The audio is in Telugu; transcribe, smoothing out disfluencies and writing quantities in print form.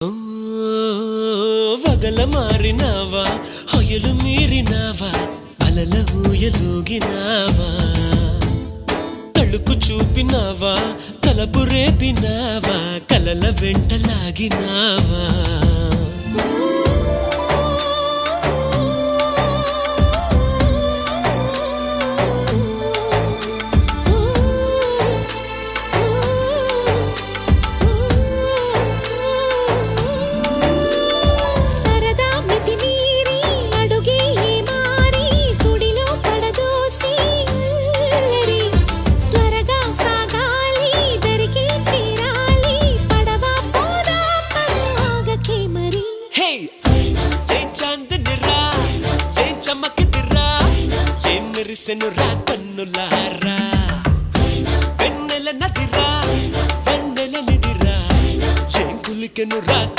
ఓ వగల మారినావా హొయలు మీరినావా అలల ఊయలూగినావా తళుకు చూపినావా తలపు రేపినావా కలల వెంటలాగినావా మెరిసెను రా కన్నులా